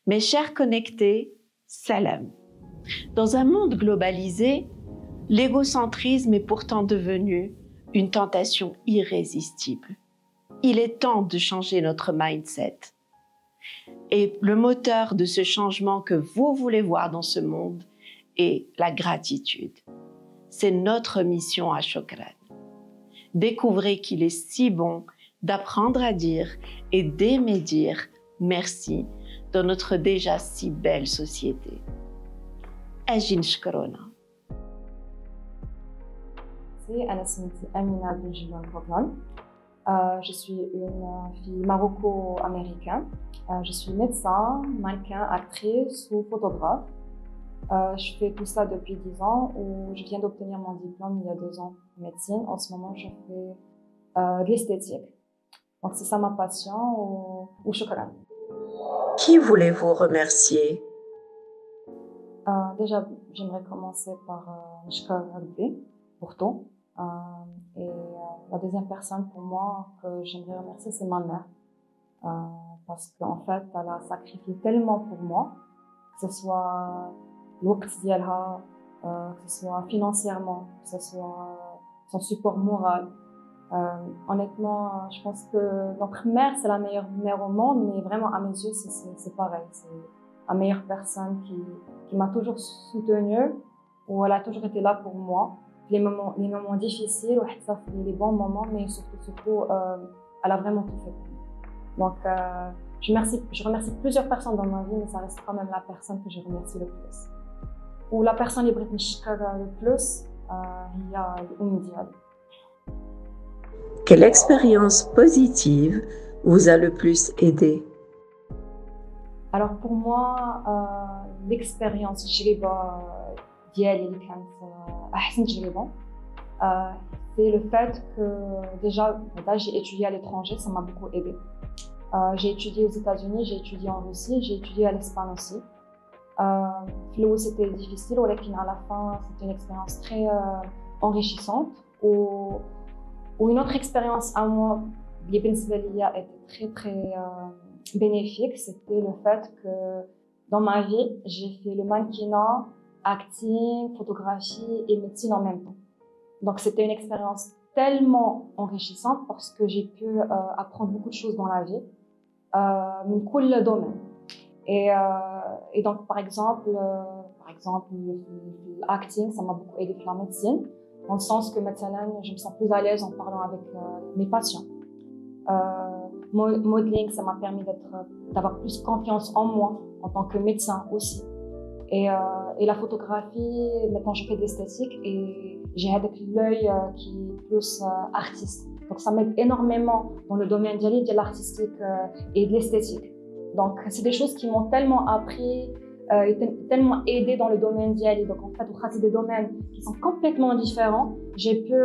Mes chers connectés, salam. Dans un monde globalisé, l'égocentrisme est pourtant devenu une tentation irrésistible. Il est temps de changer notre mindset. Et le moteur de ce changement que vous voulez voir dans ce monde est la gratitude. C'est notre mission à Shukran. Découvrez qu'il est si bon d'apprendre à dire et d'aimer dire merci dans notre déjà si belle société. Ajin shkrona. أنا اسمي أمينة بن جبلان فضلان. Je suis une fille maroco-américaine. Je suis médecin, mannequin, actrice ou photographe. Je fais tout ça depuis 10 ans où je viens d'obtenir mon diplôme il y a 2 ans en médecine. En ce moment, je fais de l'esthétique. Donc, c'est ça ma passion ou shukran. Qui voulez-vous remercier? Déjà, j'aimerais commencer par Nishkar Rabbi pour tout. Et la deuxième personne pour moi que j'aimerais remercier, c'est ma mère. Parce qu'en fait, elle a sacrifié tellement pour moi, que ce soit l'ouqt dialha, que ce soit financièrement, que ce soit son support moral. Honnêtement, je pense que notre mère, c'est la meilleure mère au monde, mais vraiment, à mes yeux, c'est pareil. C'est la meilleure personne qui m'a toujours soutenue, où elle a toujours été là pour moi. Les moments difficiles, les bons moments, mais surtout, elle a vraiment tout fait pour moi. Donc, je remercie plusieurs personnes dans ma vie, mais ça reste quand même la personne que je remercie le plus. Ou la personne qui me shukra le plus, il y a l'Oumdial. Quelle expérience positive vous a le plus aidé? Alors pour moi, l'expérience ديالي اللي كانت احسن تجربه c'est le fait que déjà j'ai étudié à l'étranger, ça m'a beaucoup aidé. J'ai étudié aux États-Unis, j'ai étudié en Russie, j'ai étudié à l'Espagne aussi. C'était difficile, mais à la fin c'était une expérience très enrichissante. Ou une autre expérience à moi qui était très très bénéfique, c'était le fait que dans ma vie j'ai fait le mannequinat, acting, photographie et médecine en même temps. Donc c'était une expérience tellement enrichissante parce que j'ai pu apprendre beaucoup de choses dans la vie, dans tous les domaines. Et donc par exemple l'acting, ça m'a beaucoup aidé pour la médecine, dans le sens que maintenant je me sens plus à l'aise en parlant avec mes patients. Modeling, ça m'a permis d'avoir plus confiance en moi en tant que médecin aussi. Et la photographie, maintenant je fais de l'esthétique et j'ai avec l'œil qui est plus artiste. Donc ça m'aide énormément dans le domaine de l'artistique et de l'esthétique. Donc c'est des choses qui m'ont tellement appris, tellement aidé dans le domaine d'Yali. Donc en fait, c'est des domaines qui sont complètement différents. J'ai pu,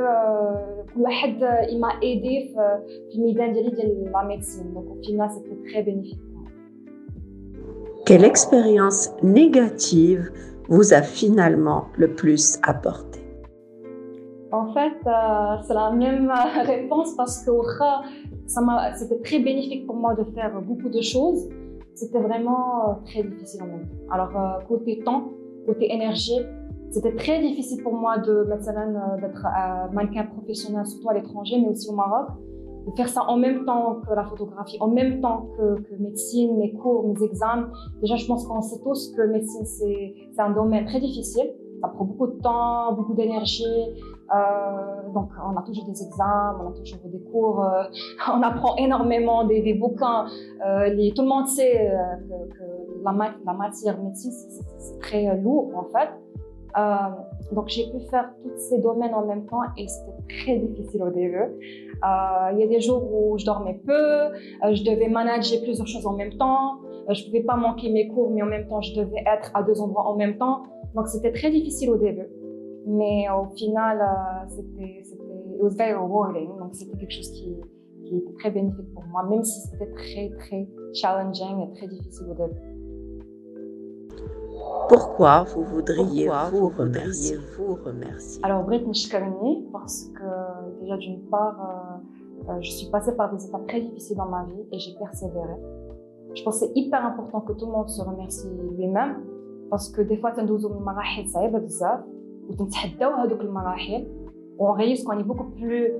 il m'a aidé dans le domaine de la médecine. Donc au final, c'était très bénéfique. Quelle expérience négative vous a finalement le plus apporté? En fait, c'est la même réponse parce que c'était très bénéfique pour moi de faire beaucoup de choses. C'était vraiment très difficile en même temps. Alors, côté temps, côté énergie, c'était très difficile pour moi d'être mannequin professionnel, surtout à l'étranger, mais aussi au Maroc. De faire ça en même temps que la photographie, en même temps que médecine, mes cours, mes examens. Déjà, je pense qu'on sait tous que médecine, c'est un domaine très difficile. Ça prend beaucoup de temps, beaucoup d'énergie. Donc, on a toujours des examens, on a toujours des cours. On apprend énormément des bouquins. Tout le monde sait que la matière médecine, c'est très lourd, en fait. Donc, j'ai pu faire tous ces domaines en même temps et c'était très difficile au début. Il y a des jours où je dormais peu, je devais manager plusieurs choses en même temps, je pouvais pas manquer mes cours, mais en même temps, je devais être à 2 endroits en même temps. Donc, c'était très difficile au début. Mais au final, it was very rewarding. Donc, c'était quelque chose qui était très bénéfique pour moi, même si c'était très, très challenging et très difficile au début. Pourquoi vous voudriez vous remercier? Alors, Brit Nishkarni, parce que déjà d'une part, je suis passée par des étapes très difficiles dans ma vie et j'ai persévéré. Je pense que c'est hyper important que tout le monde se remercie lui-même parce que des fois تندوزو من مراحل صعيبة بزاف وتنتحداو هذوك المراحل on réalise qu'on est beaucoup plus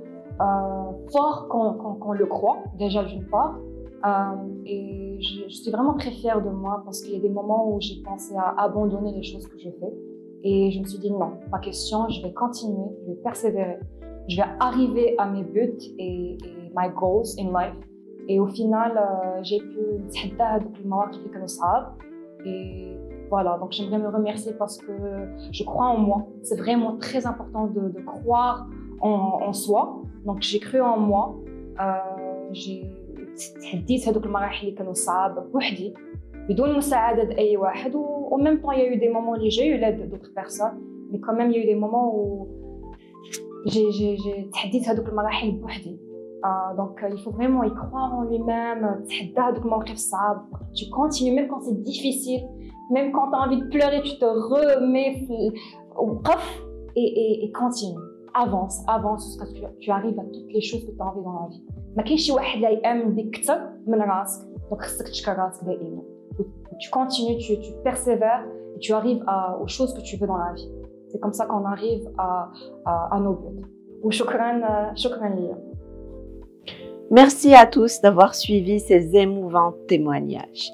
fort qu'on le croit déjà d'une part et je suis vraiment très fière de moi parce qu'il y a des moments où j'ai pensé à abandonner les choses que je fais et je me suis dit non, pas question, je vais continuer, je vais persévérer, je vais arriver à mes buts et my goals in life. Et au final, j'ai pu نتحدى هذوك المواقف اللي كانوا صعاب. Et voilà, donc j'aimerais me remercier parce que je crois en moi. C'est vraiment très important de croire en soi. Donc j'ai cru en moi. j'ai تحديت هذوك المراحل اللي كانوا صعاب بوحدي بدون مساعدة أي واحد. و même temps, il y a eu des moments où j'ai eu l'aide d'autres personnes. Mais quand même, il y a eu des moments où j'ai تحديت هذوك المراحل بوحدي. Donc il faut vraiment y croire en lui-même, تحدى هذوك المواقف الصعاب. Tu continues même quand c'est difficile, même quand tu as envie de pleurer, tu te remets وقف et continue. Avance jusqu'à ce que tu arrives à toutes les choses que tu as envie dans la vie. ما كاينش شي واحد اللي يأمن بك أكثر من راسك. Donc خصك تشكر راسك دائما. Tu continues, tu persévères et tu arrives aux choses que tu veux dans la vie. C'est comme ça qu'on arrive à nos buts. وشكرا ليا. Merci à tous d'avoir suivi ces émouvants témoignages.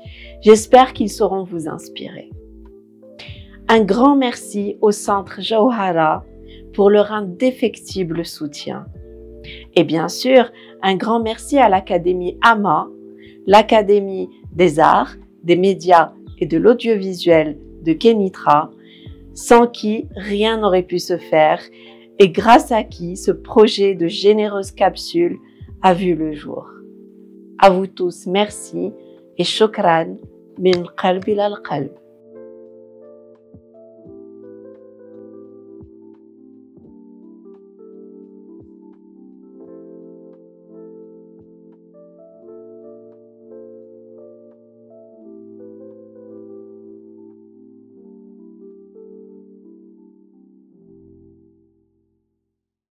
J'espère qu'ils sauront vous inspirer. Un grand merci au Centre Jawhara pour leur indéfectible soutien. Et bien sûr, un grand merci à l'Académie AMA, l'Académie des Arts, des Médias et de l'Audiovisuel de Kenitra, sans qui rien n'aurait pu se faire et grâce à qui ce projet de généreuses capsules a vu le jour. À vous tous, merci et shukran min qalbi lal qalb.